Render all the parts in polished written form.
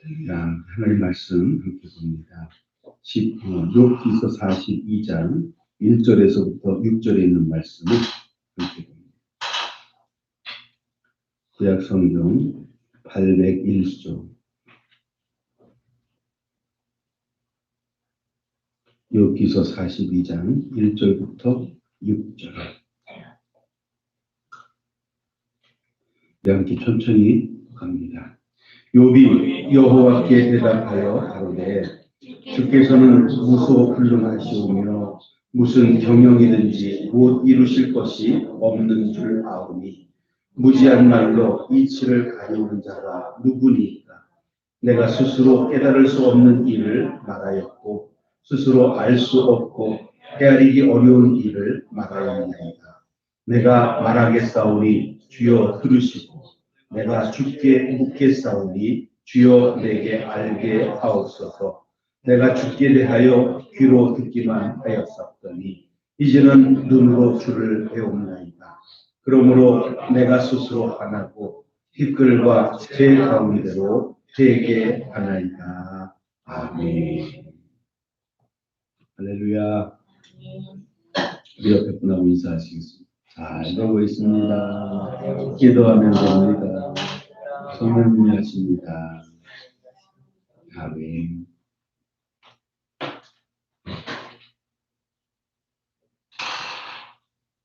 하나님 말씀 함께 봅니다. 욥기서 42장 1절에서부터 6절에 있는 말씀을 함께 봅니다. 구약 성경 801조 욥기서 42장 1절부터 6절. 함께 천천히 갑니다. 욥이 여호와께 대답하여 가로되 주께서는 무소불능하시오며 무슨 경영이든지 못 이루실 것이 없는 줄 아오니 무지한 말로 이치를 가리우는 자가 누구니까. 내가 스스로 깨달을 수 없는 일을 말하였고 스스로 알 수 없고 헤아리기 어려운 일을 말하였나이다. 내가 말하겠사오니 주여 들으시고 내가 주께 묻겠사오니 주여 내게 알게 하옵소서. 내가 주께 대하여 귀로 듣기만 하였었더니 이제는 눈으로 주를 배웁나이다. 그러므로 내가 스스로 화나고 티끌과 제 가운데로 되게 하나이다. 아멘. 할렐루야. 우리 옆에 분하고 인사하시겠습니다. 잘 되고 있습니다. 기도하면 됩니다. 성령님이 하십니다. 아멘.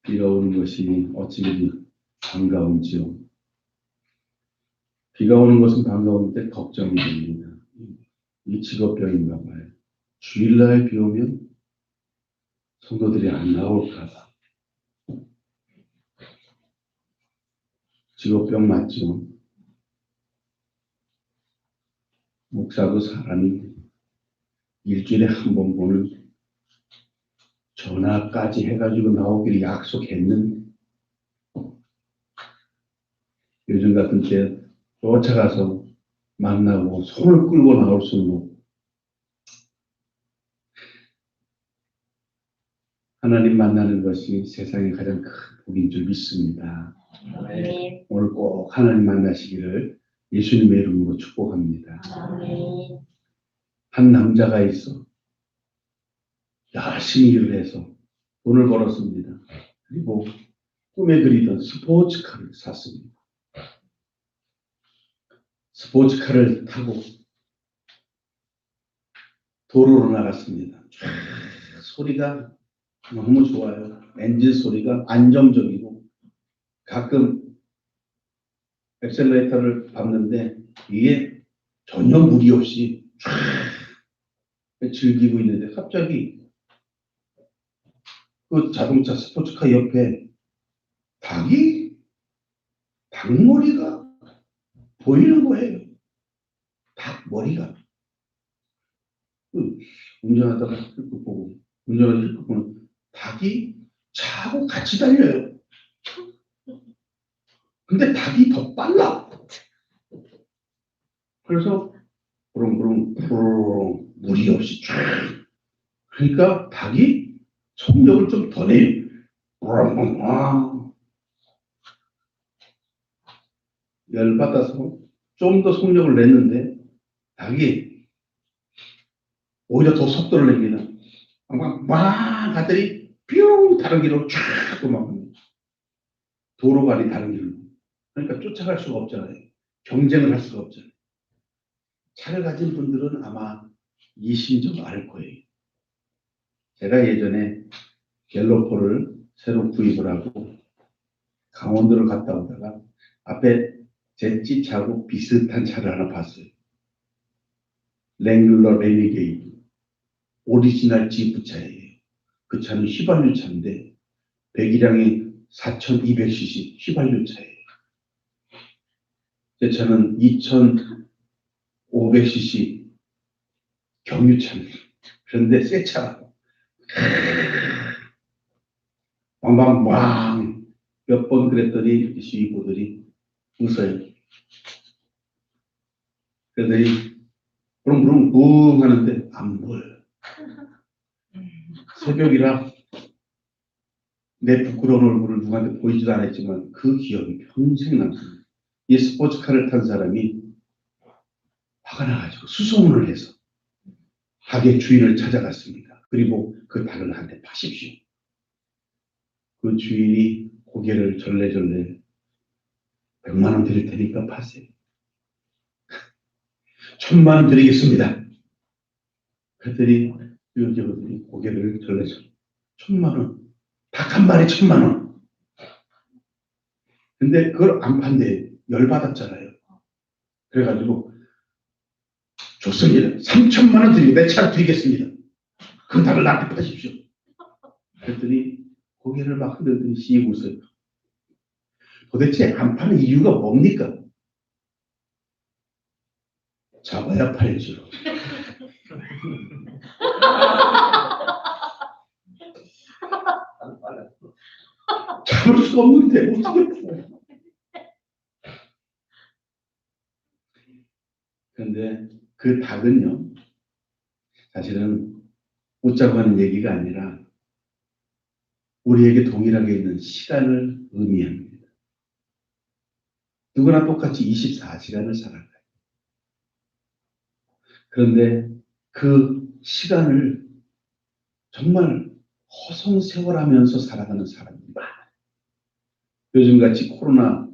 비가 오는 것이 어찌 반가운지요. 비가 오는 것은 반가운데 걱정이 됩니다. 이 직업병인가 봐요. 주일날 비 오면 성도들이 안 나올까 봐. 직업병 맞죠? 목사도 사람이 일주일에 한 번 보는 전화까지 해가지고 나오기를 약속했는데 요즘 같은 때 쫓아가서 만나고 손을 끌고 나올 수는 없고 하나님 만나는 것이 세상의 가장 큰 복인 줄 믿습니다. 네. 오늘 꼭 하나님 만나시기를 예수님의 이름으로 축복합니다. 네. 한 남자가 있어 열심히 일을 해서 돈을 벌었습니다. 그리고 꿈에 그리던 스포츠카를 샀습니다. 스포츠카를 타고 도로로 나갔습니다. 소리가 너무 좋아요. 엔진 소리가 안정적이고 가끔 엑셀레이터를 밟는데 이게 전혀 무리 없이 즐기고 있는데 갑자기 그 자동차 스포츠카 옆에 닭머리가 보이는 거예요. 닭머리가. 운전하다가 힐끗 보고 닭이 차하고 같이 달려요. 근데 닭이 더 빨라. 그래서 부릉부릉 무리 없이 쫙. 그러니까 닭이 속력을 좀 더 내요. 열받아서 좀 더 속력을 냈는데 닭이 오히려 더 속도를 냅니다. 막 하더니 뿅 다른 길로 쫙 도망갑니다. 도로가리 다른 길로. 그러니까 쫓아갈 수가 없잖아요. 경쟁을 할 수가 없잖아요. 차를 가진 분들은 아마 이 심정 알 거예요. 제가 예전에 갤로포를 새로 구입을 하고 강원도를 갔다 오다가 앞에 제 찌차하고 비슷한 차를 하나 봤어요. 랭글러 레니게이드 오리지널 지프 차예요. 그 차는 휘발유 차인데 배기량이 4200cc 휘발유 차예요. 제 차는 2500cc 경유차입니다. 그런데 새 차라고 왕왕왕 몇 번 그랬더니 시위보들이 웃어요. 그랬더니 부릉부릉 붕 하는데 안 보여요. 새벽이라 내 부끄러운 얼굴을 누구한테 보이지도 않았지만 그 기억이 평생 남습니다. 이 스포츠카를 탄 사람이 화가 나가지고 수소문을 해서 닭의 주인을 찾아갔습니다. 그리고 그 닭을 한 대 파십시오. 그 주인이 고개를 절레절레 100만 원 드릴 테니까 파세요. 1000만 원 드리겠습니다. 그랬더니 여자분들이 고개를 절레절레 1000만 원. 닭 한 마리 1000만 원. 근데 그걸 안 판대. 열받았잖아요. 그래가지고 좋습니다. 3천만 원 드리고 내 차를 드리겠습니다. 그 닭을 나한테 파십시오. 그랬더니 고개를 막 흔들더니 씩 웃어요. 도대체 안 파는 이유가 뭡니까? 잡아야 팔죠. 잡을 수가 없는데 어떻게? 그런데 그 닭은요, 사실은 웃자고 하는 얘기가 아니라 우리에게 동일하게 있는 시간을 의미합니다. 누구나 똑같이 24시간을 살아가요. 그런데 그 시간을 정말 허송세월하면서 살아가는 사람들이 많아요. 요즘같이 코로나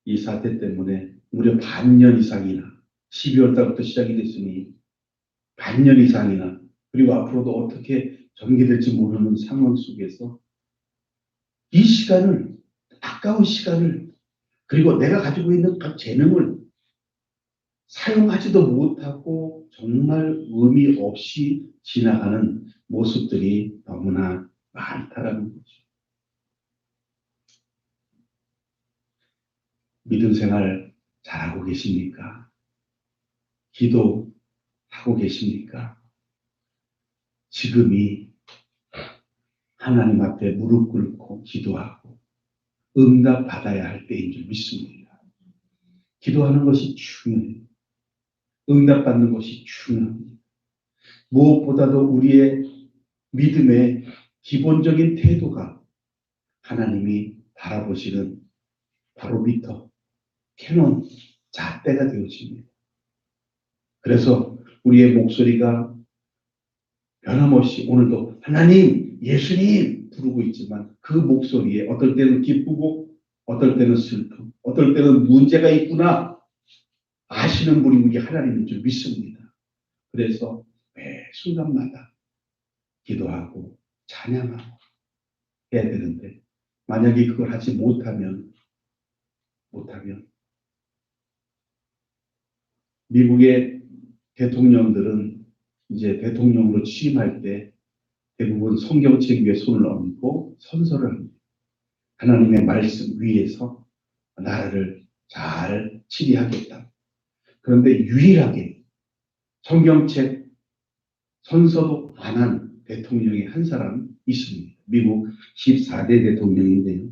이 사태 때문에 무려 반년 이상이나 12월 달부터 시작이 됐으니 반년 이상이나 그리고 앞으로도 어떻게 전개될지 모르는 상황 속에서 이 시간을 아까운 시간을 그리고 내가 가지고 있는 그 재능을 사용하지도 못하고 정말 의미 없이 지나가는 모습들이 너무나 많다라는 거죠. 믿음 생활 잘하고 계십니까? 기도하고 계십니까? 지금이 하나님 앞에 무릎 꿇고 기도하고 응답 받아야 할 때인 줄 믿습니다. 기도하는 것이 중요해요. 응답 받는 것이 중요합니다. 무엇보다도 우리의 믿음의 기본적인 태도가 하나님이 바라보시는 바로미터, 캐논, 잣대가 되어집니다. 그래서 우리의 목소리가 변함없이 오늘도 하나님, 예수님 부르고 있지만 그 목소리에 어떨 때는 기쁘고 어떨 때는 슬픔, 어떨 때는 문제가 있구나 아시는 분이 우리 하나님인 줄 믿습니다. 그래서 매 순간마다 기도하고 찬양하고 해야 되는데 만약에 그걸 하지 못하면 미국의 대통령들은 이제 대통령으로 취임할 때 대부분 성경책 위에 손을 얹고 선서를 합니다. 하나님의 말씀 위에서 나라를 잘 치리하겠다. 그런데 유일하게 성경책 선서도 안 한 대통령이 한 사람 있습니다. 미국 14대 대통령인데요.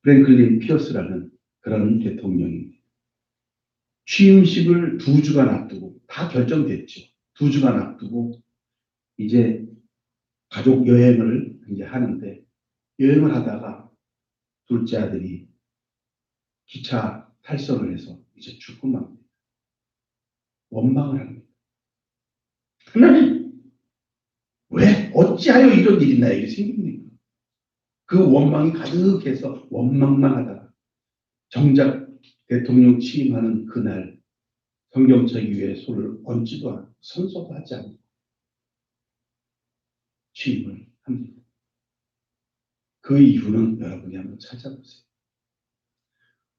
프랭클린 피어스라는 그런 대통령입니다. 취임식을 2주간 앞두고 다 결정됐죠. 2주간 앞두고 이제 가족 여행을 이제 하는데 여행을 하다가 둘째 아들이 기차 탈선을 해서 이제 죽고 맙니다. 원망을 합니다. 하나님, 왜 어찌하여 이런 일이 나에게 생깁니까? 그 원망이 가득해서 원망만 하다가 정작 대통령 취임하는 그날 성경책 위에 손을 얹지도 않고 선서도 하지 않고 취임을 합니다. 그 이유는 여러분이 한번 찾아보세요.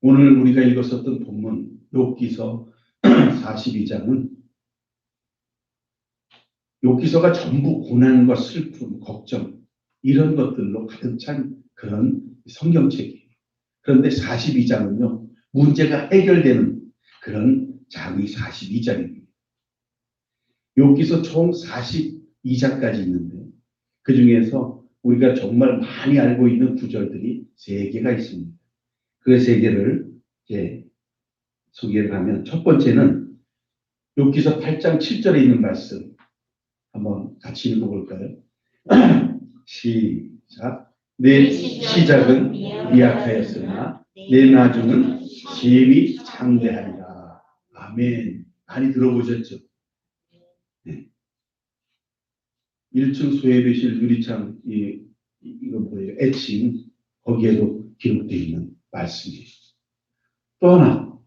오늘 우리가 읽었었던 본문 욥기서 42장은 욥기서가 전부 고난과 슬픔, 걱정 이런 것들로 가득 찬 그런 성경책이에요. 그런데 42장은요. 문제가 해결되는 그런 장이 42장입니다. 욥기서 총 42장까지 있는데 그 중에서 우리가 정말 많이 알고 있는 구절들이 3개가 있습니다. 그 3개를 이제 소개를 하면 첫 번째는 욥기서 8장 7절에 있는 말씀 한번 같이 읽어볼까요? 시작. 내 시작은 미약하였으나 내 나중은 심히 장대하리라. 아멘. 많이 들어보셨죠? 네. 1층 소외배실 유리창 이거 뭐예요? 애칭 거기에도 기록되어 있는 말씀이에요. 또 하나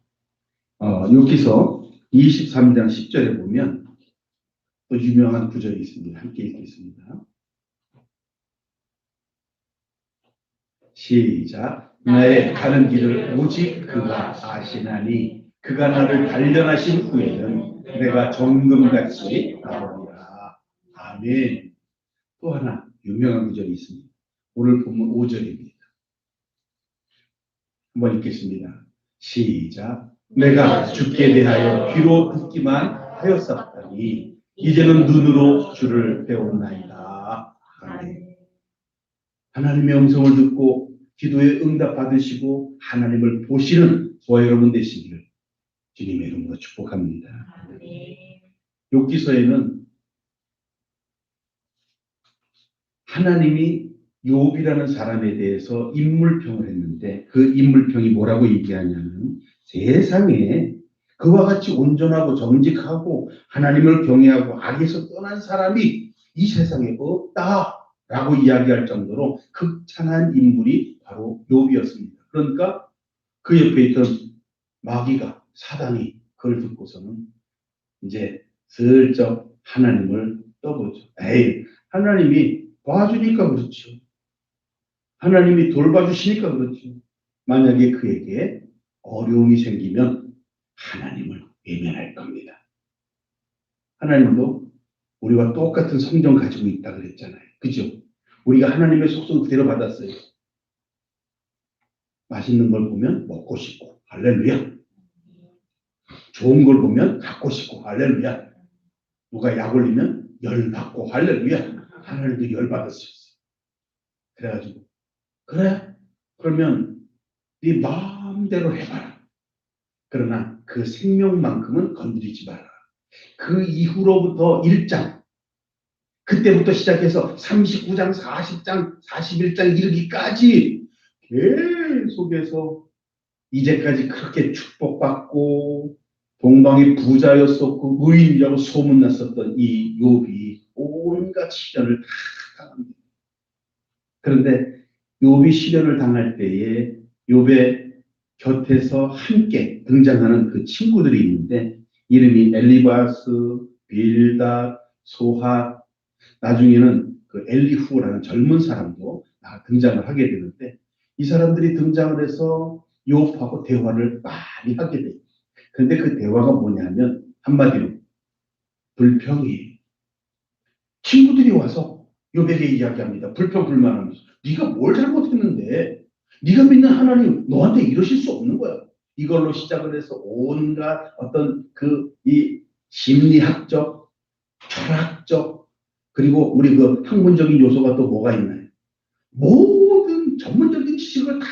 여기서 23장 10절에 보면 또 유명한 구절이 있습니다. 함께 읽겠습니다. 시작. 나의 가는 길을 오직 그가 아시나니 그가 나를 단련하신 후에는 내가 정금같이 나오리라. 아멘. 또 하나 유명한 구절이 있습니다. 오늘 본문 5절입니다. 한번 읽겠습니다. 시작. 내가 주께 대하여 귀로 듣기만 하였사오니 이제는 눈으로 주를 배웠나이다. 아멘. 하나님의 음성을 듣고 기도에 응답 받으시고 하나님을 보시는 저와 여러분 되시기를 주님의 이름으로 축복합니다. 욥기서에는 하나님이 욥이라는 사람에 대해서 인물평을 했는데 그 인물평이 뭐라고 얘기하냐면 세상에 그와 같이 온전하고 정직하고 하나님을 경외하고 악에서 떠난 사람이 이 세상에 없다라고 이야기할 정도로 극찬한 인물이 바로 욥이었습니다. 그러니까 그 옆에 있던 마귀가 사단이 그걸 듣고서는 이제 슬쩍 하나님을 떠보죠. 에이, 하나님이 봐주니까 그렇죠. 하나님이 돌봐주시니까 그렇죠. 만약에 그에게 어려움이 생기면 하나님을 외면할 겁니다. 하나님도 우리와 똑같은 성정 가지고 있다 그랬잖아요. 그죠? 우리가 하나님의 속성 그대로 받았어요. 맛있는 걸 보면 먹고 싶고 할렐루야. 좋은 걸 보면 갖고 싶고 할렐루야. 누가 약 올리면 열받고 할렐루야. 하나님도 열받았어요. 그래가지고 그래? 그러면 네 마음대로 해봐라. 그러나 그 생명만큼은 건드리지 마라. 그 이후로부터 1장 그때부터 시작해서 39장, 40장, 41장 이르기까지 계속해서 이제까지 그렇게 축복받고 동방의 부자였었고 의인이라고 소문났었던 이 욥이 온갖 시련을 다 당합니다. 그런데 욥이 시련을 당할 때에 욥의 곁에서 함께 등장하는 그 친구들이 있는데 이름이 엘리바스, 빌닷, 소핫, 나중에는 그 엘리후라는 젊은 사람도 등장을 하게 되는데 이 사람들이 등장을 해서 욥하고 대화를 많이 하게 돼요. 그런데 그 대화가 뭐냐면 한마디로 불평이에요. 친구들이 와서 욥에게 이야기합니다. 불평불만하면서 네가 뭘 잘못했는데 네가 믿는 하나님 너한테 이러실 수 없는 거야. 이걸로 시작을 해서 온갖 어떤 이 심리학적, 철학적 그리고 우리 그 학문적인 요소가 또 뭐가 있나요? 모든 전문적인 지식을 다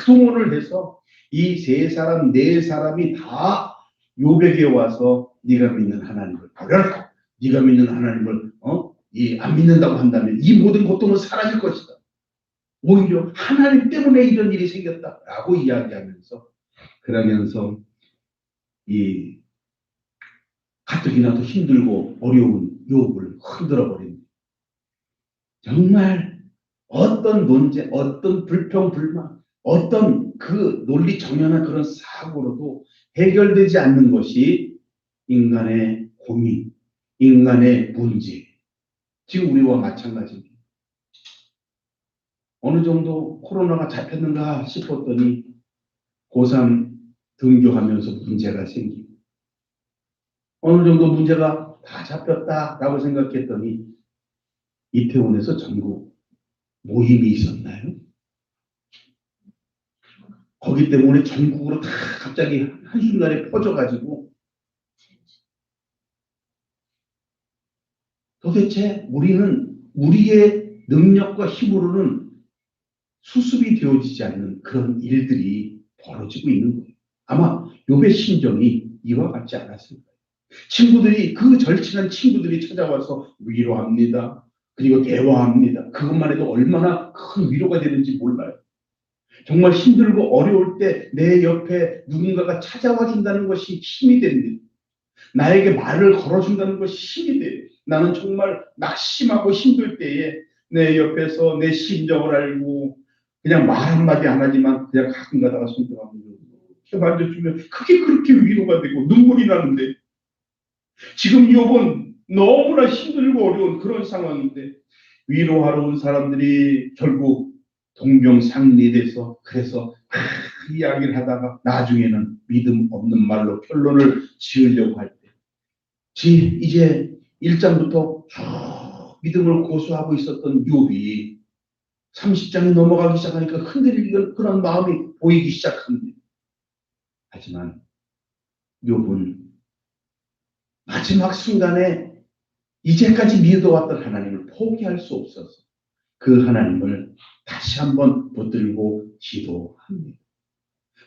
동원을 해서 이 세 사람, 네 사람이 다 욥에게 와서 네가 믿는 하나님을 버려라. 네가 믿는 하나님을 안 믿는다고 한다면 이 모든 고통은 사라질 것이다. 오히려 하나님 때문에 이런 일이 생겼다라고 이야기하면서 그러면서 이 가뜩이나 더 힘들고 어려운 욥을 흔들어 버립니다. 정말 어떤 논제, 어떤 불평, 불만, 어떤 그 논리 정연한 그런 사고로도 해결되지 않는 것이 인간의 고민, 인간의 문제. 지금 우리와 마찬가지입니다. 어느 정도 코로나가 잡혔는가 싶었더니 고3 등교하면서 문제가 생기고 어느 정도 문제가 다 잡혔다라고 생각했더니 이태원에서 전국 모임이 있었나요? 거기 때문에 전국으로 다 갑자기 한순간에 퍼져가지고 도대체 우리는 우리의 능력과 힘으로는 수습이 되어지지 않는 그런 일들이 벌어지고 있는 거예요. 아마 욥의 심정이 이와 같지 않았을 거예요. 친구들이 그 절친한 친구들이 찾아와서 위로합니다. 그리고 대화합니다. 그것만 해도 얼마나 큰 위로가 되는지 몰라요. 정말 힘들고 어려울 때 내 옆에 누군가가 찾아와 준다는 것이 힘이 됩니다. 나에게 말을 걸어준다는 것이 힘이 돼요. 나는 정말 낙심하고 힘들 때에 내 옆에서 내 심정을 알고 그냥 말 한마디 안 하지만 그냥 가끔 가다가 손들어가면 이렇게 만져주면 그게 그렇게 위로가 되고 눈물이 나는데 지금 이번 너무나 힘들고 어려운 그런 상황인데 위로하러 온 사람들이 결국 동병상련돼서 그래서 이야기를 하다가 나중에는 믿음 없는 말로 결론을 지으려고 할 때 이제 1장부터 쭉 믿음을 고수하고 있었던 욥이 30장이 넘어가기 시작하니까 흔들리는 그런 마음이 보이기 시작합니다. 하지만 욥은 마지막 순간에 이제까지 믿어왔던 하나님을 포기할 수 없어서 그 하나님을 다시 한번 붙들고 기도합니다.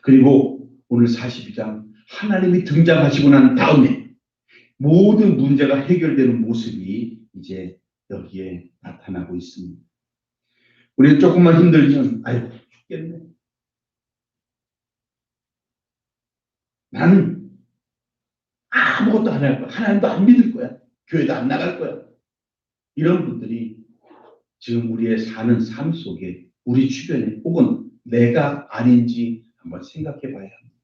그리고 오늘 42장 하나님이 등장하시고 난 다음에 모든 문제가 해결되는 모습이 이제 여기에 나타나고 있습니다. 우리는 조금만 힘들면 아이고 죽겠네. 나는 아무것도 안 할 거야. 하나님도 안 믿을 거야. 교회도 안 나갈 거야. 이런 분들이 지금 우리의 사는 삶 속에 우리 주변에 혹은 내가 아닌지 한번 생각해 봐야 합니다.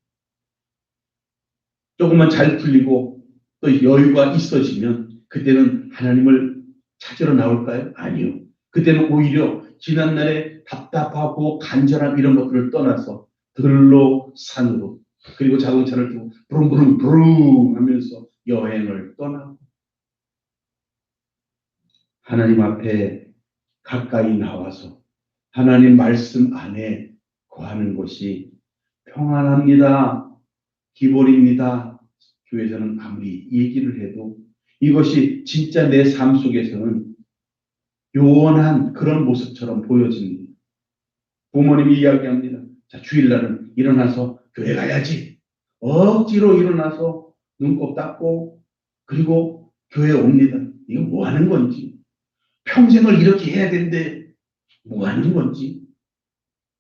조금만 잘 풀리고 또 여유가 있어지면 그때는 하나님을 찾으러 나올까요? 아니요. 그때는 오히려 지난날에 답답하고 간절함 이런 것들을 떠나서 들로 산으로 그리고 자동차를 두고 부릉부릉 부릉 하면서 여행을 떠나고 하나님 앞에 가까이 나와서 하나님 말씀 안에 거하는 것이 평안합니다. 기본입니다. 교회에서는 아무리 얘기를 해도 이것이 진짜 내 삶 속에서는 요원한 그런 모습처럼 보여집니다. 부모님이 이야기합니다. 자, 주일날은 일어나서 교회 가야지. 억지로 일어나서 눈곱 닦고 그리고 교회에 옵니다. 이거 뭐 하는 건지. 평생을 이렇게 해야 되는데 뭐 하는 건지.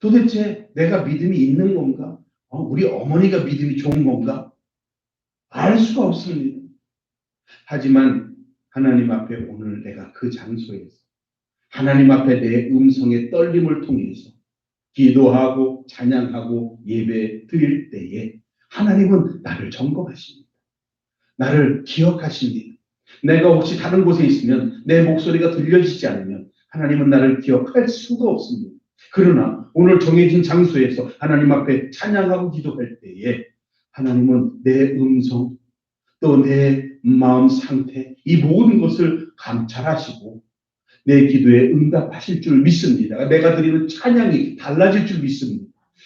도대체 내가 믿음이 있는 건가? 우리 어머니가 믿음이 좋은 건가? 알 수가 없습니다. 하지만 하나님 앞에 오늘 내가 그 장소에서 하나님 앞에 내 음성의 떨림을 통해서 기도하고 찬양하고 예배 드릴 때에 하나님은 나를 점검하십니다. 나를 기억하십니다. 내가 혹시 다른 곳에 있으면 내 목소리가 들려지지 않으면 하나님은 나를 기억할 수가 없습니다. 그러나 오늘 정해진 장소에서 하나님 앞에 찬양하고 기도할 때에 하나님은 내 음성 또 내 마음 상태 이 모든 것을 감찰하시고 내 기도에 응답하실 줄 믿습니다. 내가 드리는 찬양이 달라질 줄 믿습니다.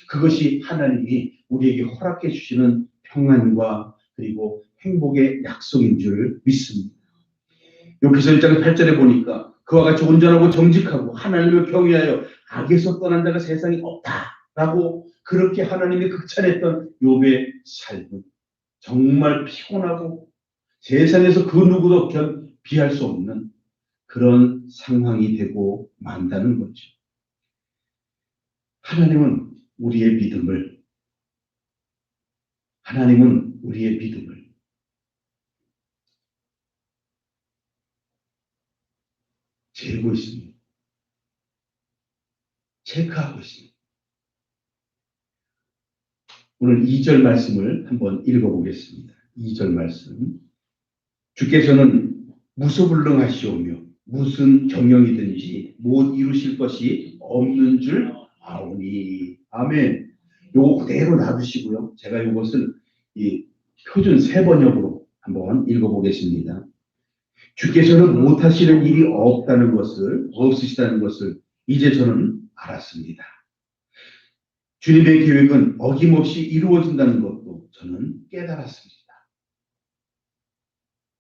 그것이 하나님이 우리에게 허락해 주시는 평안과 그리고 행복의 약속인 줄 믿습니다. 여기서 1장 8절에 보니까 그와 같이 온전하고 정직하고 하나님을 경외하여 악에서 떠난 자가 세상에 없다라고 그렇게 하나님이 극찬했던 욥의 삶은 정말 피곤하고 세상에서 그 누구도 비할 수 없는 그런 상황이 되고 만다는 거죠. 하나님은 우리의 믿음을 재고 있습니다. 체크하고 있습니다. 오늘 2절 말씀을 한번 읽어보겠습니다. 2절 말씀. 주께서는 무소불능하시오며 무슨 경영이든지 못 이루실 것이 없는 줄 아오니. 아멘. 요거 그대로 놔두시고요. 제가 이것을 이 표준 세번역으로 한번 읽어보겠습니다. 주께서는 못하시는 일이 없으시다는 것을 이제 저는 알았습니다. 주님의 계획은 어김없이 이루어진다는 것도 저는 깨달았습니다.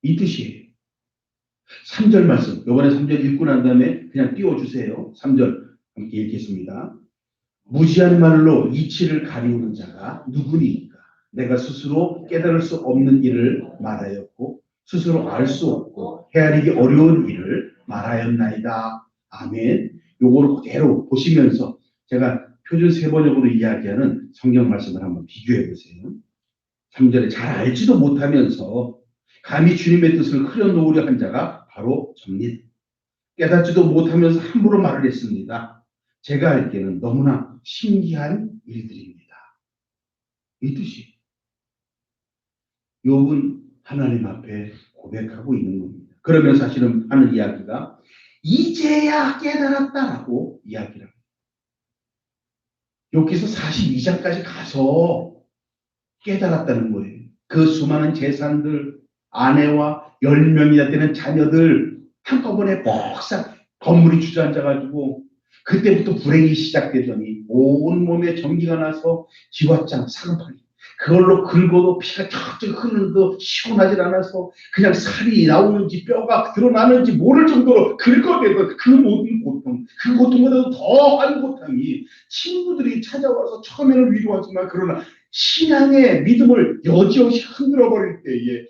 이 뜻이에요. 3절 말씀, 이번에 3절 읽고 난 다음에 그냥 띄워주세요. 3절 함께 읽겠습니다. 무지한 말로 이치를 가리우는 자가 누구니까? 내가 스스로 깨달을 수 없는 일을 말하였고 스스로 알 수 없고 헤아리기 어려운 일을 말하였나이다. 아멘. 요거를 그대로 보시면서 제가 표준 세번역으로 이야기하는 성경 말씀을 한번 비교해 보세요. 3절에 잘 알지도 못하면서 감히 주님의 뜻을 흐려놓으려 한 자가 바로 접니다. 깨닫지도 못하면서 함부로 말을 했습니다. 제가 알기에는 너무나 신기한 일들입니다. 이 뜻이 욥은 하나님 앞에 고백하고 있는 겁니다. 그러면 사실은 하는 이야기가 이제야 깨달았다라고 이야기를 합니다. 여기서 42장까지 가서 깨달았다는 거예요. 그 수많은 재산들, 아내와 10명이나 되는 자녀들 한꺼번에 뻑싹 건물이 주저앉아가지고 그때부터 불행이 시작되더니 온몸에 전기가 나서 지왓장 상팔이 그걸로 긁어도 피가 척척 흐르는데 시원하지 않아서 그냥 살이 나오는지 뼈가 드러나는지 모를 정도로 긁어대고 그 모든 고통, 그 고통보다도 더한 고통이 친구들이 찾아와서 처음에는 위로하지만 그러나 신앙의 믿음을 여지없이 흔들어 버릴 때에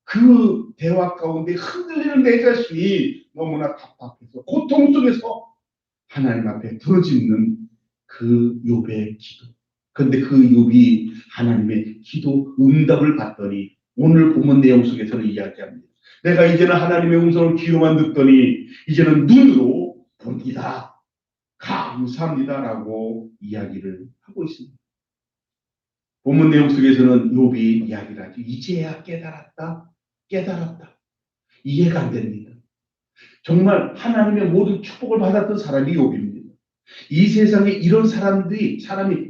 그 대화 가운데 흔들리는 내 자신이 너무나 답답해서 고통 속에서 하나님 앞에 부르짖는 그 욥의 기도. 그런데 그 욥이 하나님의 기도 응답을 받더니 오늘 본문 내용 속에서는 이야기합니다. 내가 이제는 하나님의 음성을 귀로만 듣더니 이제는 눈으로 봅니다. 감사합니다라고 이야기를 하고 있습니다. 본문 내용 속에서는 욥이 이야기를 하죠. 이제야 깨달았다. 이해가 안 됩니다. 정말 하나님의 모든 축복을 받았던 사람이 욥입니다. 이 세상에 이런 사람이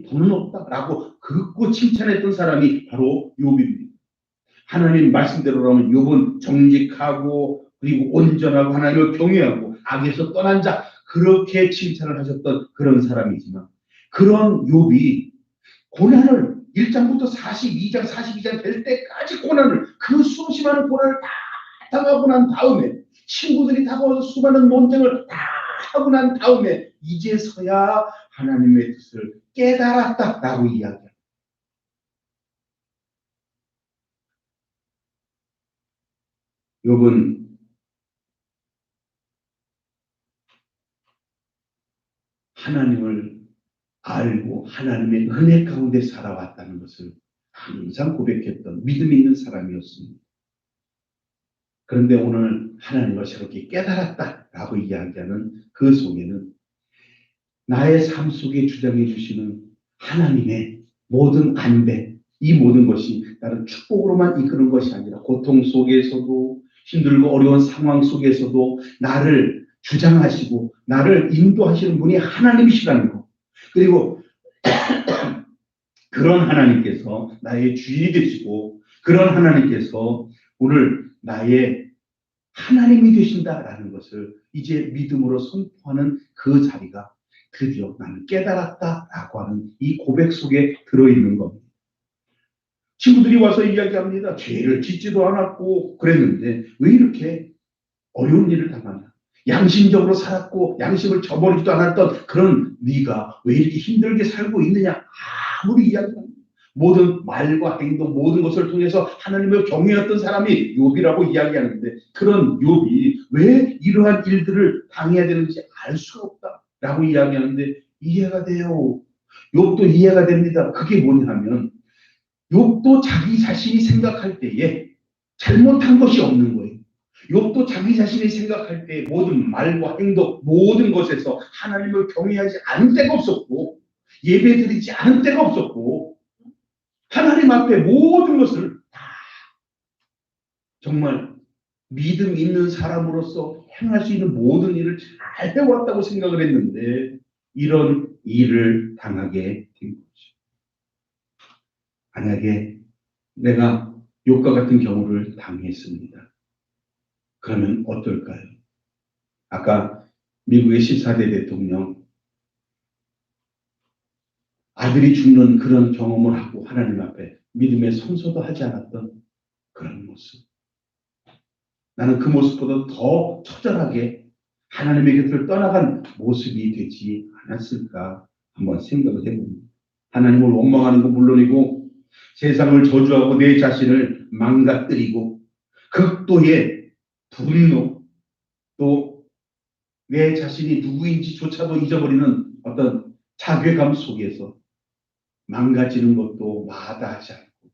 더는 없다라고 긋고 칭찬했던 사람이 바로 욥입니다. 하나님 말씀대로라면 욥은 정직하고 그리고 온전하고 하나님을 경외하고 악에서 떠난 자 그렇게 칭찬을 하셨던 그런 사람이지만 그런 욥이 고난을 1장부터 42장 될 때까지 고난을 그 수없이 많은 고난을 다 당하고 난 다음에 친구들이 다가와서 수많은 논쟁을 다 하고 난 다음에 이제서야 하나님의 뜻을 깨달았다라고 이야기합니다. 욥은 하나님을 알고 하나님의 은혜 가운데 살아왔다는 것을 항상 고백했던 믿음 있는 사람이었습니다. 그런데 오늘 하나님을 새롭게 깨달았다라고 이야기하는 그 속에는 나의 삶 속에 주장해 주시는 하나님의 모든 안배, 이 모든 것이 나를 축복으로만 이끄는 것이 아니라 고통 속에서도 힘들고 어려운 상황 속에서도 나를 주장하시고 나를 인도하시는 분이 하나님이시라는 것. 그리고 그런 하나님께서 나의 주인이 되시고 그런 하나님께서 오늘 나의 하나님이 되신다라는 것을 이제 믿음으로 선포하는 그 자리가 드디어 나는 깨달았다라고 하는 이 고백 속에 들어있는 겁니다. 친구들이 와서 이야기합니다. 죄를 짓지도 않았고 그랬는데 왜 이렇게 어려운 일을 당하냐. 양심적으로 살았고 양심을 저버리지도 않았던 그런 네가 왜 이렇게 힘들게 살고 있느냐. 아무리 이야기합니다. 모든 말과 행동 모든 것을 통해서 하나님을 경외했던 사람이 욥이라고 이야기하는데 그런 욥이 왜 이러한 일들을 당해야 되는지 알 수가 없다라고 이야기하는데 이해가 돼요. 욥도 이해가 됩니다. 그게 뭐냐면 욥도 자기 자신이 생각할 때에 잘못한 것이 없는 거예요. 욥도 자기 자신이 생각할 때 모든 말과 행동 모든 것에서 하나님을 경외하지 않은 때가 없었고 예배드리지 않은 때가 없었고 하나님 앞에 모든 것을 다 정말 믿음 있는 사람으로서 행할 수 있는 모든 일을 잘 해왔다고 생각을 했는데 이런 일을 당하게 된 거죠. 만약에 내가 욥과 같은 경우를 당했습니다. 그러면 어떨까요? 아까 미국의 14대 대통령 아들이 죽는 그런 경험을 하고 하나님 앞에 믿음의 성소도 하지 않았던 그런 모습. 나는 그 모습보다 더 처절하게 하나님의 곁을 떠나간 모습이 되지 않았을까 한번 생각을 해봅니다. 하나님을 원망하는 건 물론이고 세상을 저주하고 내 자신을 망가뜨리고 극도의 분노 또 내 자신이 누구인지조차도 잊어버리는 어떤 자괴감 속에서 망가지는 것도 마다하지 않고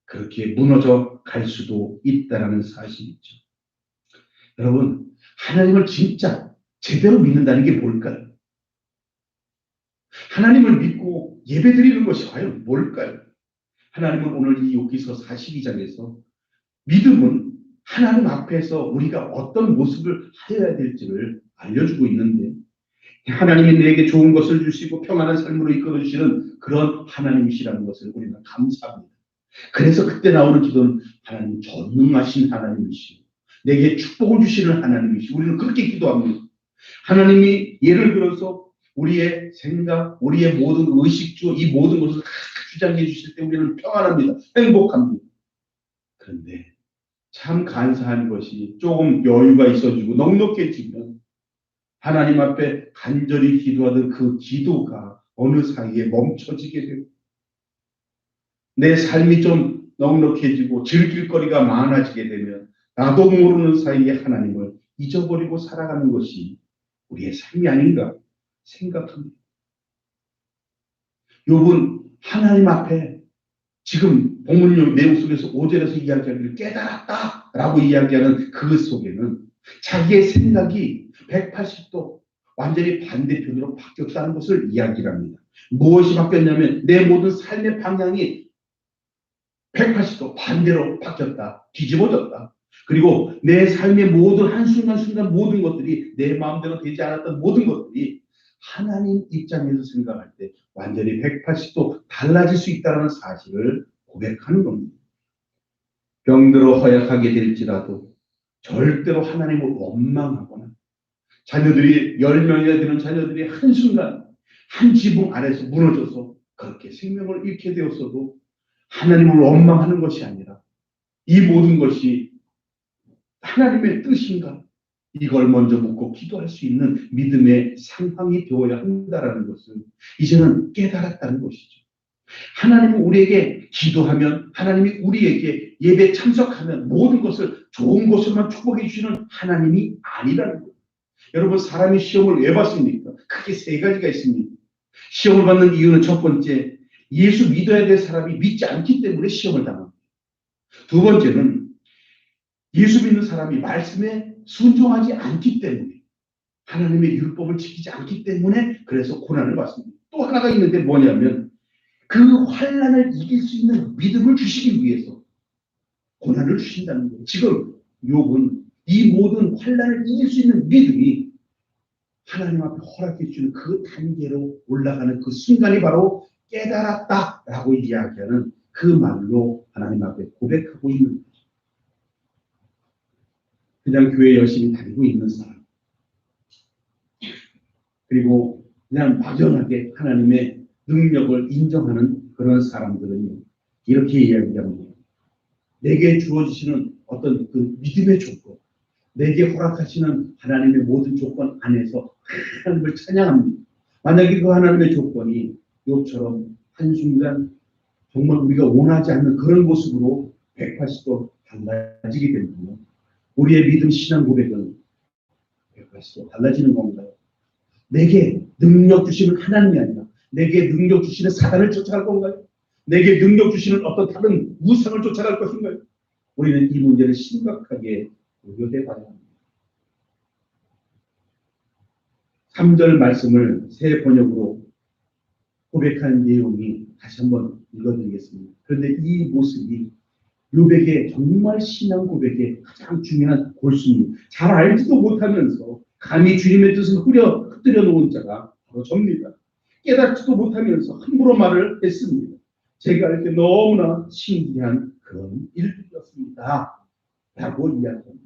그렇게 무너져 갈 수도 있다라는 사실이죠. 여러분, 하나님을 진짜 제대로 믿는다는 게 뭘까요? 하나님을 믿고 예배드리는 것이 과연 뭘까요? 하나님은 오늘 이 욥기서 42장에서 믿음은 하나님 앞에서 우리가 어떤 모습을 하여야 될지를 알려주고 있는데, 하나님이 내게 좋은 것을 주시고 평안한 삶으로 이끌어 주시는 그런 하나님이시라는 것을 우리는 감사합니다. 그래서 그때 나오는 기도는 하나님 전능하신 하나님이시고 내게 축복을 주시는 하나님이시고, 우리는 그렇게 기도합니다. 하나님이 예를 들어서 우리의 생각, 우리의 모든 의식주, 이 모든 것을 다 주장해 주실 때 우리는 평안합니다. 행복합니다. 그런데 참 간사한 것이 조금 여유가 있어지고 넉넉해지면 하나님 앞에 간절히 기도하던 그 기도가 어느 사이에 멈춰지게 되고, 내 삶이 좀 넉넉해지고 즐길 거리가 많아지게 되면 나도 모르는 사이에 하나님을 잊어버리고 살아가는 것이 우리의 삶이 아닌가 생각합니다. 욥은 하나님 앞에 지금 본문 내용 속에서 5절에서 이야기하기를 깨달았다라고 이야기하는 그 속에는 자기의 생각이 180도 완전히 반대편으로 바뀌었다는 것을 이야기를 합니다. 무엇이 바뀌었냐면 내 모든 삶의 방향이 180도 반대로 바뀌었다. 뒤집어졌다. 그리고 내 삶의 모든 한순간순간 모든 것들이 내 마음대로 되지 않았던 모든 것들이 하나님 입장에서 생각할 때 완전히 180도 달라질 수 있다는 사실을 고백하는 겁니다. 병들어 허약하게 될지라도 절대로 하나님을 원망하거나, 자녀들이 10명이나 되는 자녀들이 한순간 한 지붕 아래서 무너져서 그렇게 생명을 잃게 되었어도 하나님을 원망하는 것이 아니라 이 모든 것이 하나님의 뜻인가? 이걸 먼저 묻고 기도할 수 있는 믿음의 상황이 되어야 한다는 것을 이제는 깨달았다는 것이죠. 하나님은 우리에게 기도하면, 하나님이 우리에게 예배 참석하면 모든 것을 좋은 것으로만 축복해 주시는 하나님이 아니라는 거예요. 여러분, 사람이 시험을 왜 받습니까? 크게 세 가지가 있습니다. 시험을 받는 이유는 첫 번째, 예수 믿어야 될 사람이 믿지 않기 때문에 시험을 당합니다. 두 번째는 예수 믿는 사람이 말씀에 순종하지 않기 때문에, 하나님의 율법을 지키지 않기 때문에 그래서 고난을 받습니다. 또 하나가 있는데 뭐냐면 그 환난을 이길 수 있는 믿음을 주시기 위해서 고난을 주신다는 거예요. 지금 욥은 이 모든 환난을 이길 수 있는 믿음이 하나님 앞에 허락해 주는 그 단계로 올라가는 그 순간이 바로 깨달았다라고 이야기하는 그 말로 하나님 앞에 고백하고 있는 거죠. 그냥 교회 열심히 다니고 있는 사람, 그리고 그냥 막연하게 하나님의 능력을 인정하는 그런 사람들은 이렇게 이야기합니다. 내게 주어지시는 어떤 그 믿음의 조건, 내게 허락하시는 하나님의 모든 조건 안에서 하나님을 찬양합니다. 만약에 그 하나님의 조건이 욥처럼 한순간 정말 우리가 원하지 않는 그런 모습으로 180도 달라지게 된다면 우리의 믿음 신앙 고백은 180도 달라지는 건가요? 내게 능력 주시는 하나님이 아니라 내게 능력 주시는 사단을 쫓아갈 건가요? 내게 능력 주시는 어떤 다른 우상을 쫓아갈 것인가요? 우리는 이 문제를 심각하게 고려해 봐야 합니다. 3절 말씀을 새 번역으로 고백한 내용이 다시 한번 읽어드리겠습니다. 그런데 이 모습이 욥에게 정말 신앙 고백의 가장 중요한 골수입니다. 잘 알지도 못하면서 감히 주님의 뜻을 흩뜨려 놓은 자가 바로 접니다. 깨닫지도 못하면서 함부로 말을 했습니다. 제가 알 때 너무나 신기한 그런 일들이었습니다. 라고 이야기합니다.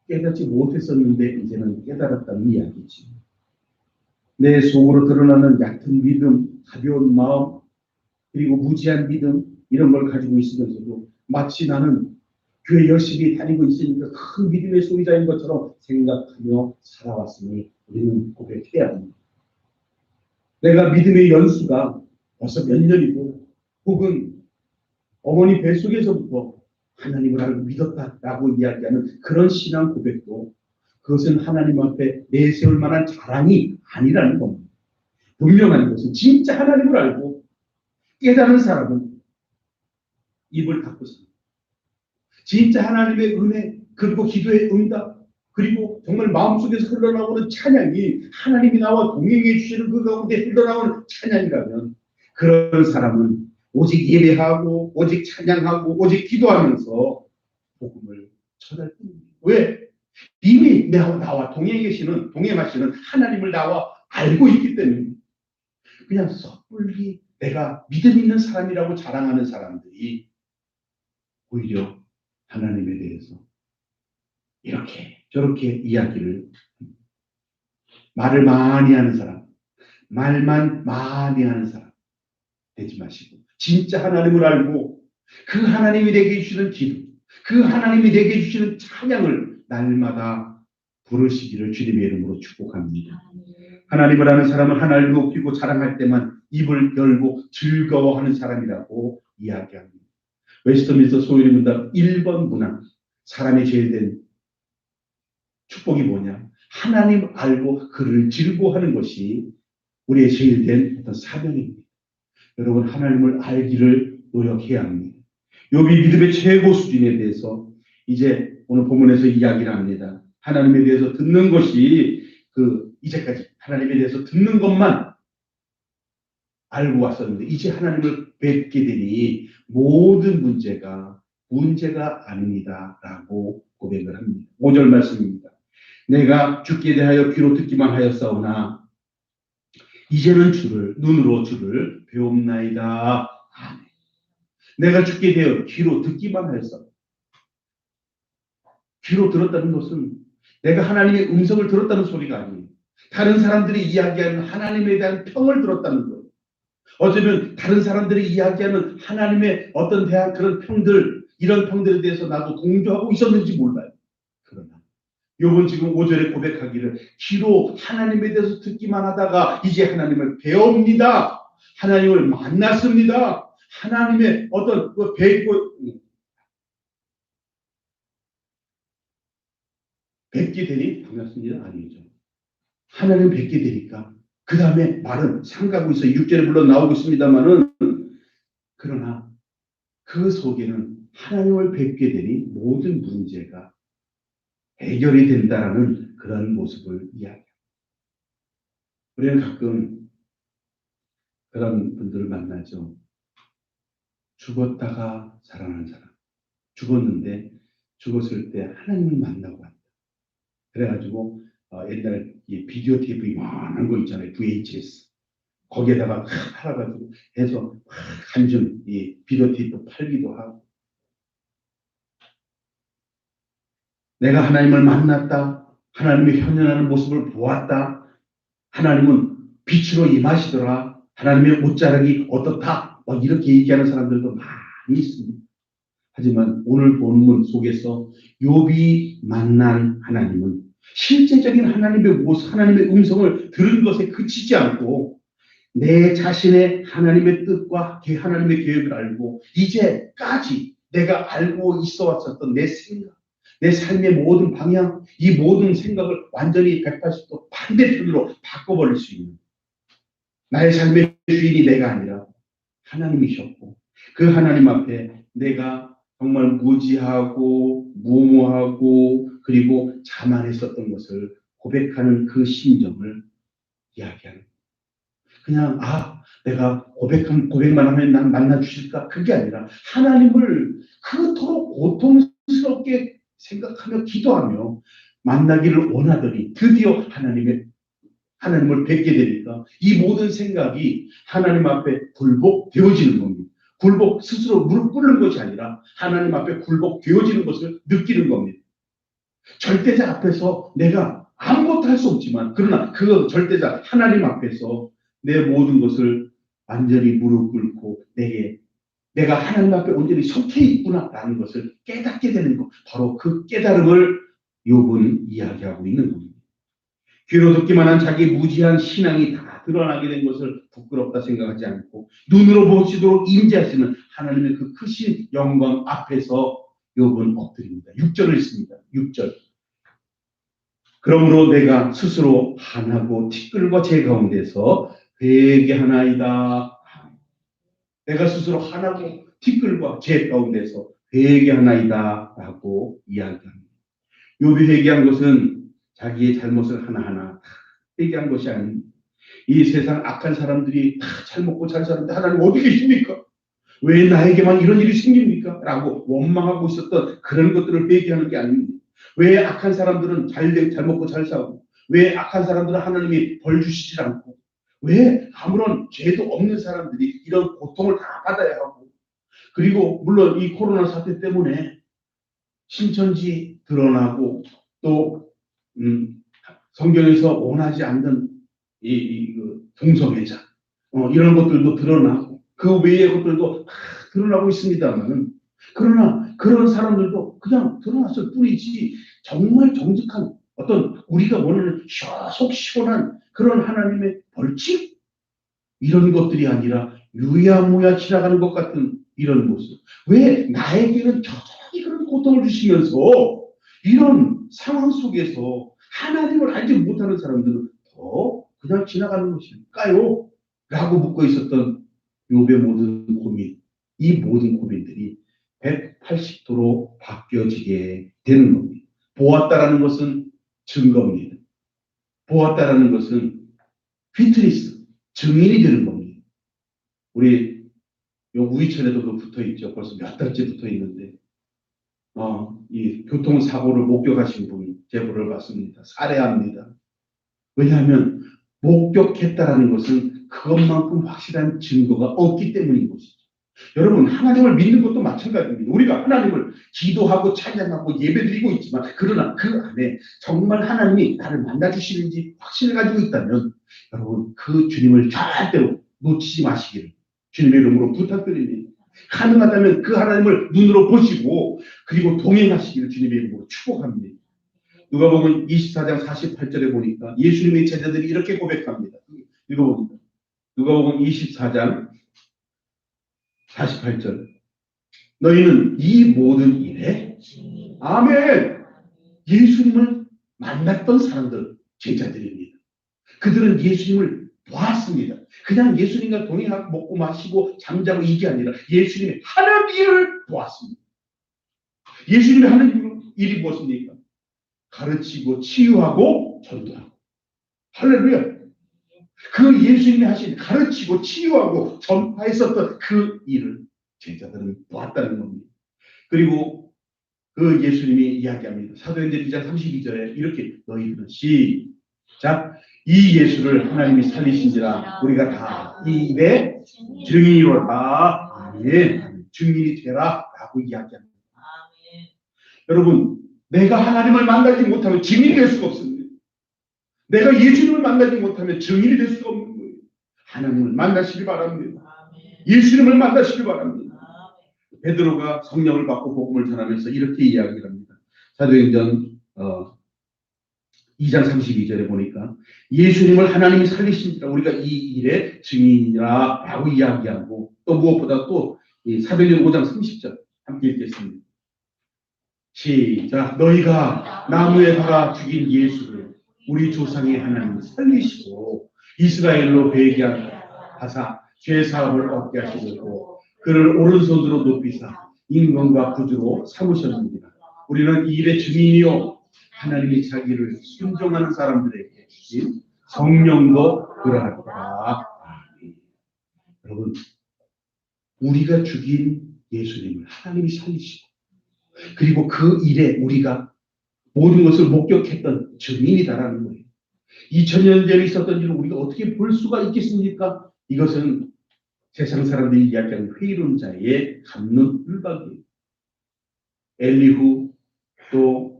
깨닫지 못했었는데 이제는 깨달았다는 이야기지. 내 속으로 드러나는 얕은 믿음, 가벼운 마음, 그리고 무지한 믿음, 이런 걸 가지고 있으면서도 마치 나는 교회 열심히 다니고 있으니까 큰 믿음의 소유자인 것처럼 생각하며 살아왔으니 우리는 고백해야 합니다. 내가 믿음의 연수가 벌써 몇 년이고 혹은 어머니 뱃속에서부터 하나님을 알고 믿었다라고 이야기하는 그런 신앙 고백도 그것은 하나님 앞에 내세울 만한 자랑이 아니라는 겁니다. 분명한 것은 진짜 하나님을 알고 깨달은 사람은 입을 닫고서 진짜 하나님의 은혜 그리고 기도의 응답 그리고 정말 마음속에서 흘러나오는 찬양이 하나님이 나와 동행해 주시는 그 가운데 흘러나오는 찬양이라면 그런 사람은 오직 예배하고 오직 찬양하고 오직 기도하면서 복음을 전할 뿐입니다. 왜? 이미 나와 동행해 계시는 동행하시는 하나님을 나와 알고 있기 때문에 그냥 섣불리 내가 믿음 있는 사람이라고 자랑하는 사람들이 오히려 하나님에 대해서 이렇게 저렇게 이야기를 말을 많이 하는 사람, 말만 많이 하는 사람 되지 마시고 진짜 하나님을 알고 그 하나님이 내게 주시는 기도, 그 하나님이 내게 주시는 찬양을 날마다 부르시기를 주님의 이름으로 축복합니다. 하나님을 아는 사람은 하나님을 높이고 자랑할 때만 입을 열고 즐거워하는 사람이라고 이야기합니다. 웨스트민스터 소유리 문답 1번 문항 사람의 제일 된 축복이 뭐냐? 하나님 알고 그를 즐거워하는 것이 우리의 제일 된 어떤 사명입니다. 여러분 하나님을 알기를 노력해야 합니다. 욥이 믿음의 최고 수준에 대해서 이제 오늘 본문에서 이야기를 합니다. 하나님에 대해서 듣는 것이 이제까지 하나님에 대해서 듣는 것만 알고 왔었는데 이제 하나님을 뵙게 되니 모든 문제가 아닙니다. 라고 고백을 합니다. 5절 말씀입니다. 내가 주께 대하여 귀로 듣기만 하였사오나 이제는 눈으로 주를 배웁나이다. 아멘. 내가 주께 대하여 귀로 듣기만 하였사오나 귀로 들었다는 것은 내가 하나님의 음성을 들었다는 소리가 아니에요. 다른 사람들이 이야기하는 하나님에 대한 평을 들었다는 거예요. 어쩌면 다른 사람들이 이야기하는 하나님의 어떤 대한 그런 평들, 이런 평들에 대해서 나도 동조하고 있었는지 몰라요. 그러나 욥은 지금 5절에 고백하기를 귀로 하나님에 대해서 듣기만 하다가 이제 하나님을 배웁니다. 하나님을 만났습니다. 하나님의 어떤 뵙게 되니 반갑습니다. 아니죠. 하나님 뵙게 되니까 그 다음에 말은 상가고 있어요. 6절에 물론 나오고 있습니다만은 그러나 그 속에는 하나님을 뵙게 되니 모든 문제가 해결이 된다라는 그런 모습을 이야기합니다. 우리는 가끔 그런 분들을 만나죠. 죽었다가 살아난 사람. 죽었는데 죽었을 때 하나님을 만나고 왔다. 그래가지고 옛날 비디오 테이프 이만한 거 있잖아요. VHS. 거기에다가 팔아가지고 해서 한줌 비디오 테이프 팔기도 하고. 내가 하나님을 만났다. 하나님의 현현하는 모습을 보았다. 하나님은 빛으로 임하시더라. 하나님의 옷자락이 어떻다. 이렇게 얘기하는 사람들도 많이 있습니다. 하지만 오늘 본문 속에서 욥이 만난 하나님은 실제적인 하나님의 모습, 하나님의 음성을 들은 것에 그치지 않고 내 자신의 하나님의 뜻과 하나님의 계획을 알고 이제까지 내가 알고 있어 왔었던 내 생각, 내 삶의 모든 방향, 이 모든 생각을 완전히 180도 반대편으로 바꿔버릴 수 있는 나의 삶의 주인이 내가 아니라 하나님이셨고 그 하나님 앞에 내가 정말 무지하고 무모하고 그리고 자만했었던 것을 고백하는 그 심정을 이야기하는 그냥 내가 고백만 하면 난 만나 주실까? 그게 아니라 하나님을 그토록 고통스럽게 생각하며 기도하며 만나기를 원하더니 드디어 하나님을 뵙게 되니까 이 모든 생각이 하나님 앞에 굴복되어지는 겁니다. 스스로 무릎 꿇는 것이 아니라 하나님 앞에 굴복되어지는 것을 느끼는 겁니다. 절대자 앞에서 내가 아무것도 할 수 없지만 그러나 그 절대자 하나님 앞에서 내 모든 것을 완전히 무릎 꿇고 내가 하나님 앞에 온전히 속해 있구나라는 것을 깨닫게 되는 것. 바로 그 깨달음을 욥은 이야기하고 있는 겁니다. 귀로 듣기만 한 자기 무지한 신앙이 다 드러나게 된 것을 부끄럽다 생각하지 않고 눈으로 보시도록 임재하시는 하나님의 그 크신 영광 앞에서 욥은 엎드립니다. 6절을 읽습니다. 6절. 그러므로 내가 스스로 한하고 티끌과 제 가운데서 회개하나이다. 내가 스스로 한하고 티끌과 재 가운데서 회개하나이다 라고 이야기합니다. 욥이 회개한 것은 자기의 잘못을 하나하나 회개한 것이 아닙니다. 이 세상 악한 사람들이 다 잘 먹고 잘 사는데 하나님 어디 계십니까? 왜 나에게만 이런 일이 생깁니까? 라고 원망하고 있었던 그런 것들을 회개하는 게 아닙니다. 왜 악한 사람들은 잘 먹고 잘 사고, 왜 악한 사람들은 하나님이 벌 주시지 않고, 왜 아무런 죄도 없는 사람들이 이런 고통을 다 받아야 하고, 그리고 물론 이 코로나 사태 때문에 신천지 드러나고 또 성경에서 원하지 않는 그 동성애자 이런 것들도 드러나고 그 외의 것들도 다 드러나고 있습니다만, 그러나 그런 사람들도 그냥 드러났을 뿐이지 정말 정직한 어떤 우리가 원하는 속 시원한 그런 하나님의 벌칙 이런 것들이 아니라 유야무야 지나가는 것 같은 이런 모습. 왜 나에게는 저절히 그런 고통을 주시면서 이런 상황 속에서 하나님을 알지 못하는 사람들은 더 그냥 지나가는 것일까요? 라고 묻고 있었던 욥의 모든 고민, 이 모든 고민들이 180도로 바뀌어지게 되는 겁니다. 보았다라는 것은 증거입니다. 보았다라는 것은 휘트니스, 증인이 되는 겁니다. 우리 요 우이천에도 붙어 있죠. 벌써 몇 달째 붙어 있는데, 이 교통사고를 목격하신 분 제보를 받습니다. 살해합니다. 왜냐하면 목격했다라는 것은 그것만큼 확실한 증거가 없기 때문인 것이죠. 여러분, 하나님을 믿는 것도 마찬가지입니다. 우리가 하나님을 기도하고 찬양하고 예배드리고 있지만, 그러나 그 안에 정말 하나님이 나를 만나주시는지 확신을 가지고 있다면, 여러분 그 주님을 절대로 놓치지 마시기를 주님의 이름으로 부탁드립니다. 가능하다면 그 하나님을 눈으로 보시고 그리고 동행하시기를 주님의 이름으로 축복합니다. 누가복음 24장 48절에 보니까 예수님의 제자들이 이렇게 고백합니다. 읽어봅니다. 누가복음 24장 48절. 너희는 이 모든 일에 아멘. 예수님을 만났던 사람들, 제자들입니다. 그들은 예수님을 보았습니다. 그냥 예수님과 동행하고 먹고 마시고 잠자고 이게 아니라 예수님의 하는 일을 보았습니다. 예수님의 하는 일이 무엇입니까? 가르치고 치유하고 전도하고. 할렐루야. 그 예수님이 하신 가르치고 치유하고 전파했었던 그 일을 제자들은 보았다는 겁니다. 그리고 그 예수님이 이야기합니다. 사도행전 2장 32절에 이렇게 너희들은 시작 이 예수를 하나님이 살리신지라 우리가 다 이 일의 증인이로다. 아멘. 증인이 되라 라고 이야기합니다. 아멘. 여러분, 내가 하나님을 만나지 못하면 증인이 될 수가 없습니다. 내가 예수님을 만나지 못하면 증인이 될 수가 없는 거예요. 하나님을 만나시길 바랍니다. 아멘. 예수님을 만나시길 바랍니다. 아멘. 베드로가 성령을 받고 복음을 전하면서 이렇게 이야기를 합니다. 사도행전 2장 32절에 보니까 예수님을 하나님이 살리신지라 우리가 이 일의 증인이라 라고 이야기하고, 또 무엇보다 또 사도행전 5장 30절 함께 읽겠습니다. 시작. 너희가 나무에 박아 죽인 예수를 우리 조상의 하나님을 살리시고 이스라엘로 회개하사 죄사함을 얻게 하시고 그를 오른손으로 높이사 임금과 구주로 삼으셨습니다. 우리는 이 일의 증인이요 하나님이 자기를 순종하는 사람들에게 주신 성령도 그러하리라. 여러분, 우리가 죽인 예수님을 하나님이 살리시고 그리고 그 일에 우리가 모든 것을 목격했던 증인이다라는 거예요. 2000년 전에 있었던 일을 우리가 어떻게 볼 수가 있겠습니까? 이것은 세상 사람들이 이야기하는 회의론자의 갑론을박이에요. 엘리후 또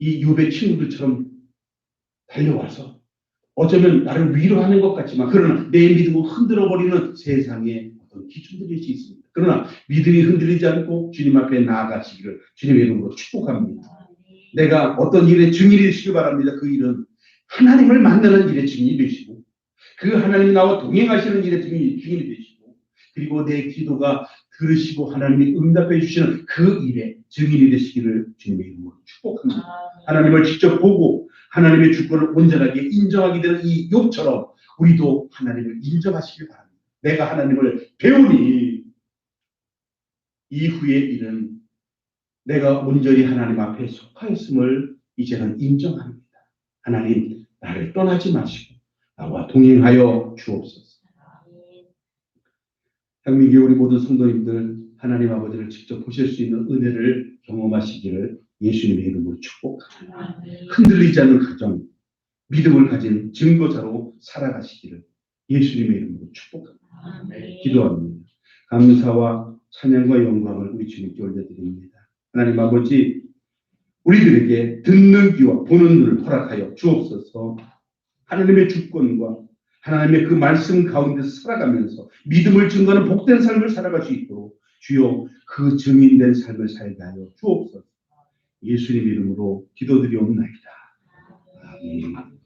이 욥의 친구들처럼 달려와서 어쩌면 나를 위로하는 것 같지만 그러나 내 믿음을 흔들어버리는 세상의 어떤 기준들일 수 있습니다. 그러나 믿음이 흔들리지 않고 주님 앞에 나아가시기를 주님의 이름으로 축복합니다. 내가 어떤 일의 증인이 되시길 바랍니다. 그 일은 하나님을 만나는 일의 증인이 되시고 그 하나님이 나와 동행하시는 일의 증인이 되시고 그리고 내 기도가 들으시고 하나님이 응답해 주시는 그 일의 증인이 되시기를 주님의 이름으로 축복합니다. 하나님을 직접 보고 하나님의 주권을 온전하게 인정하게 되는 이 욥처럼 우리도 하나님을 인정하시길 바랍니다. 내가 하나님을 배우니 이후의 일은 내가 온전히 하나님 앞에 속하였음을 이제는 인정합니다. 하나님, 나를 떠나지 마시고 나와 동행하여 주옵소서. 향민교회 우리 모든 성도님들 하나님 아버지를 직접 보실 수 있는 은혜를 경험하시기를 예수님의 이름으로 축복합니다. 흔들리지 않는 가정, 믿음을 가진 증거자로 살아가시기를 예수님의 이름으로 축복합니다. 기도합니다. 감사와 찬양과 영광을 우리 주님께 올려드립니다. 하나님 아버지, 우리들에게 듣는 귀와 보는 눈을 허락하여 주옵소서. 하나님의 주권과 하나님의 그 말씀 가운데 살아가면서 믿음을 증거하는 복된 삶을 살아갈 수 있도록 주여 그 증인된 삶을 살게 하여 주옵소서. 예수님 이름으로 기도드리옵나이다. 아멘.